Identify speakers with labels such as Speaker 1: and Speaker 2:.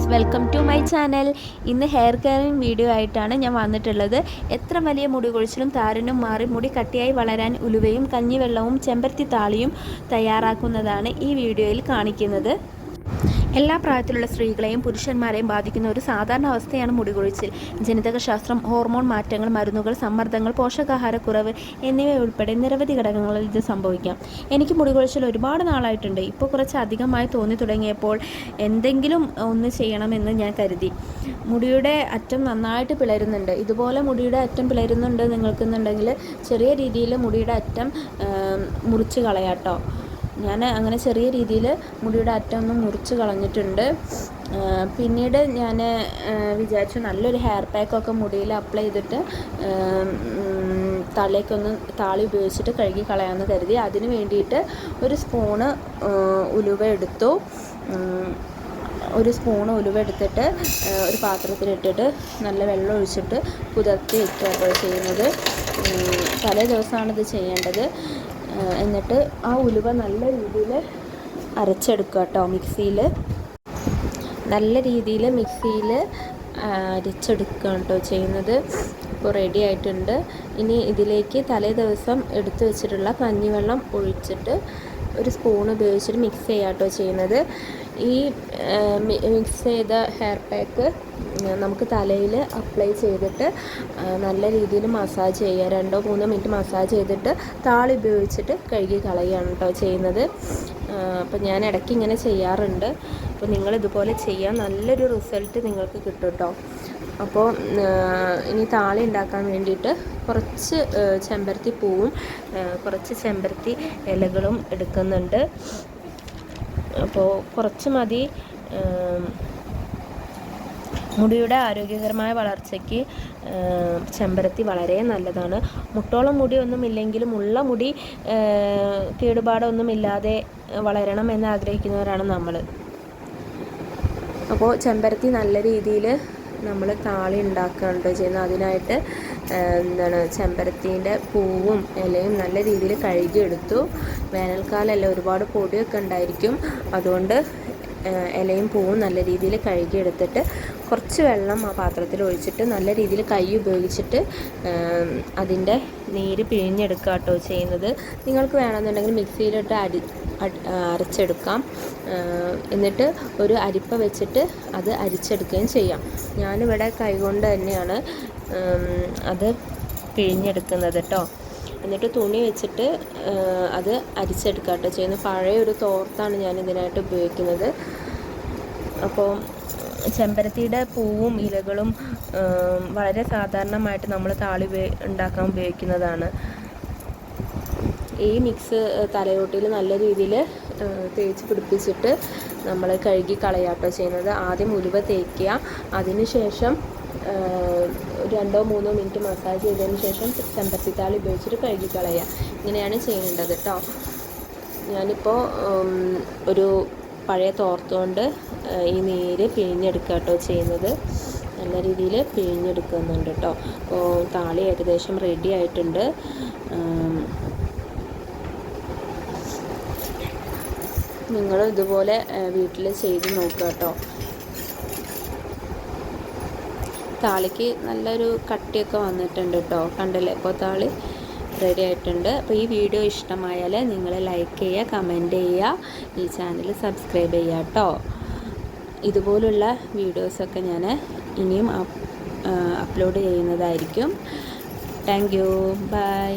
Speaker 1: Friends, welcome to my channel. ഇന്ന് hair caring video ആയിട്ടാണ് ഞാൻ വന്നിട്ടുള്ളത്. എത്ര വലിയ മുടി കൊഴിച്ചിലും താരനും മാറി മുടി കട്ടിയായി വളരാൻ ഉലുവയും കഞ്ഞിവെള്ളവും ചെമ്പരത്തി താളിയും തയ്യാറാക്കുന്നതാണ് ഈ വീഡിയോയിൽ കാണിക്കുന്നത്. എല്ലാ പ്രായത്തിലുള്ള സ്ത്രീകളെയും പുരുഷന്മാരെയും ബാധിക്കുന്ന ഒരു സാധാരണ അവസ്ഥയാണ് മുടികൊഴിച്ചിൽ. ജനിതകശാസ്ത്രം, ഹോർമോൺ മാറ്റങ്ങൾ, മരുന്നുകൾ, സമ്മർദ്ദങ്ങൾ, പോഷകാഹാരക്കുറവ് എന്നിവയുൾപ്പെടെ നിരവധി ഘടകങ്ങളിൽ ഇത് സംഭവിക്കാം. എനിക്ക് മുടികൊഴിച്ചിൽ ഒരുപാട് നാളായിട്ടുണ്ട്. ഇപ്പോൾ കുറച്ച് അധികമായി തോന്നി തുടങ്ങിയപ്പോൾ എന്തെങ്കിലും ഒന്ന് ചെയ്യണമെന്ന് ഞാൻ കരുതി. മുടിയുടെ അറ്റം നന്നായിട്ട് പിളരുന്നുണ്ട്. ഇതുപോലെ മുടിയുടെ അറ്റം പിളരുന്നുണ്ട് നിങ്ങൾക്കെന്നുണ്ടെങ്കിൽ ചെറിയ രീതിയിൽ മുടിയുടെ അറ്റം മുറിച്ച് കളയാട്ടോ. ഞാൻ അങ്ങനെ ചെറിയ രീതിയിൽ മുടിയുടെ അറ്റം ഒന്ന് മുറിച്ച് കളഞ്ഞിട്ടുണ്ട്. പിന്നീട് ഞാൻ വിചാരിച്ചു നല്ലൊരു ഹെയർ പാക്കൊക്കെ മുടിയിൽ അപ്ലൈ ചെയ്തിട്ട് തലയ്ക്കൊന്ന് താളി ഉപയോഗിച്ചിട്ട് കഴുകി കളയാമെന്ന് കരുതി. അതിന് വേണ്ടിയിട്ട് ഒരു സ്പൂണ് ഉലുവ എടുത്തു. ഒരു സ്പൂൺ ഉലുവ എടുത്തിട്ട് ഒരു പാത്രത്തിലിട്ടിട്ട് നല്ല വെള്ളം ഒഴിച്ചിട്ട് കുതിർത്തി വയ്ക്കുക ചെയ്യുന്നത്. തലേ ദിവസമാണിത് ചെയ്യേണ്ടത്. എന്നിട്ട് ആ ഉലുവ നല്ല രീതിയിൽ അരച്ചെടുക്കുക കേട്ടോ. നല്ല രീതിയിൽ മിക്സിയിൽ അരച്ചെടുക്കുക കേട്ടോ ചെയ്യുന്നത്. ഇപ്പോൾ റെഡി ആയിട്ടുണ്ട്. ഇനി ഇതിലേക്ക് തലേ ദിവസം എടുത്തു വെച്ചിട്ടുള്ള കഞ്ഞിവെള്ളം ഒഴിച്ചിട്ട് ഒരു സ്പൂൺ ഉപയോഗിച്ചിട്ട് മിക്സ് ചെയ്യുക കേട്ടോ ചെയ്യുന്നത്. ഈ മിക്സ് ചെയ്ത ഹെയർ പാക്ക് നമുക്ക് തലയിൽ അപ്ലൈ ചെയ്തിട്ട് നല്ല രീതിയിൽ മസാജ് ചെയ്യുക. 2-3 മിനിറ്റ് മസാജ് ചെയ്തിട്ട് താളി ഉപയോഗിച്ചിട്ട് കഴുകി കളയുകയാണ് കേട്ടോ ചെയ്യുന്നത്. അപ്പോൾ ഞാൻ ഇടയ്ക്ക് ഇങ്ങനെ ചെയ്യാറുണ്ട്. അപ്പോൾ നിങ്ങളിതുപോലെ ചെയ്യാൻ നല്ലൊരു റിസൾട്ട് നിങ്ങൾക്ക് കിട്ടും കേട്ടോ. അപ്പോൾ ഇനി താളി ഉണ്ടാക്കാൻ വേണ്ടിയിട്ട് കുറച്ച് ചെമ്പരത്തി പൂവും കുറച്ച് ചെമ്പരത്തി ഇലകളും എടുക്കുന്നുണ്ട്. അപ്പോൾ കുറച്ച് മതി. മുടിയുടെ ആരോഗ്യകരമായ വളർച്ചയ്ക്ക് ചെമ്പരത്തി വളരെ നല്ലതാണ്. മുട്ടോളം മുടിയൊന്നും ഇല്ലെങ്കിലും ഉള്ള മുടി കേടുപാടൊന്നും ഇല്ലാതെ വളരണം എന്ന് ആഗ്രഹിക്കുന്നവരാണ് നമ്മൾ. അപ്പോൾ ചെമ്പരത്തി നല്ല രീതിയിൽ നമ്മൾ താളി ഉണ്ടാക്കുകയാണ് ചെയ്യുന്നത്. അതിനായിട്ട് ചെമ്പരത്തീൻ്റെ പൂവും ഇലയും നല്ല രീതിയിൽ കഴുകിയെടുത്തു. വേനൽക്കാലമല്ല, ഒരുപാട് പൊടിയൊക്കെ ഉണ്ടായിരിക്കും. അതുകൊണ്ട് ഇലയും പൂവും നല്ല രീതിയിൽ കഴുകിയെടുത്തിട്ട് കുറച്ച് വെള്ളം ആ പാത്രത്തിൽ ഒഴിച്ചിട്ട് നല്ല രീതിയിൽ കൈ ഉപയോഗിച്ചിട്ട് അതിൻ്റെ നീര് പിഴിഞ്ഞെടുക്കുക കേട്ടോ ചെയ്യുന്നത്. നിങ്ങൾക്ക് വേണമെന്നുണ്ടെങ്കിൽ മിക്സിയിലിട്ട് അരച്ചെടുക്കാം. എന്നിട്ട് ഒരു അരിപ്പ വെച്ചിട്ട് അത് അരിച്ചെടുക്കുകയും ചെയ്യാം. ഞാനിവിടെ കൈകൊണ്ട് തന്നെയാണ് അത് പിഴിഞ്ഞെടുക്കുന്നത് കേട്ടോ. എന്നിട്ട് തുണി വെച്ചിട്ട് അത് അരിച്ചെടുക്കുക കേട്ടോ ചെയ്യുന്നത്. പഴയ ഒരു തോർത്താണ് ഞാൻ ഇതിനായിട്ട് ഉപയോഗിക്കുന്നത്. അപ്പോൾ ചെമ്പരത്തിയുടെ പൂവും ഇലകളും വളരെ സാധാരണമായിട്ട് നമ്മൾ താളി ഉണ്ടാക്കാൻ ഉപയോഗിക്കുന്നതാണ്. ഈ മിക്സ് തലയോട്ടിയിൽ നല്ല രീതിയിൽ തേച്ച് പിടിപ്പിച്ചിട്ട് നമ്മൾ കഴുകി കളയാട്ടോ ചെയ്യുന്നത്. ആദ്യം ഉലുവ തേക്കുക. അതിനുശേഷം 2-3 മിനിറ്റ് മസാജ് ചെയ്തതിന് ശേഷം ചെമ്പരത്തി താളി ഉപയോഗിച്ചിട്ട് കഴുകി കളയുക. ഇങ്ങനെയാണ് ചെയ്യേണ്ടത് കേട്ടോ. ഞാനിപ്പോൾ ഒരു പഴയ തോർത്തുകൊണ്ട് ഈ നീര് പിഴിഞ്ഞെടുക്കുക കേട്ടോ ചെയ്യുന്നത്. നല്ല രീതിയിൽ പിഴിഞ്ഞെടുക്കുന്നുണ്ട് കേട്ടോ. അപ്പോൾ താളി ഏകദേശം റെഡി ആയിട്ടുണ്ട്. നിങ്ങൾ ഇതുപോലെ വീട്ടിൽ ചെയ്ത് നോക്കുക കേട്ടോ. താളിക്ക് നല്ലൊരു കട്ടിയൊക്കെ വന്നിട്ടുണ്ട് കേട്ടോ. കണ്ടില്ലേ? ഇപ്പോൾ താളി റെഡി ആയിട്ടുണ്ട്. അപ്പോൾ ഈ വീഡിയോ ഇഷ്ടമായാൽ നിങ്ങൾ ലൈക്ക് ചെയ്യുക, കമൻറ്റ് ചെയ്യുക, ഈ ചാനൽ സബ്സ്ക്രൈബ് ചെയ്യുക കേട്ടോ. ഇതുപോലുള്ള വീഡിയോസൊക്കെ ഞാൻ ഇനിയും അപ്ലോഡ് ചെയ്യുന്നതായിരിക്കും. Thank you. ബൈ.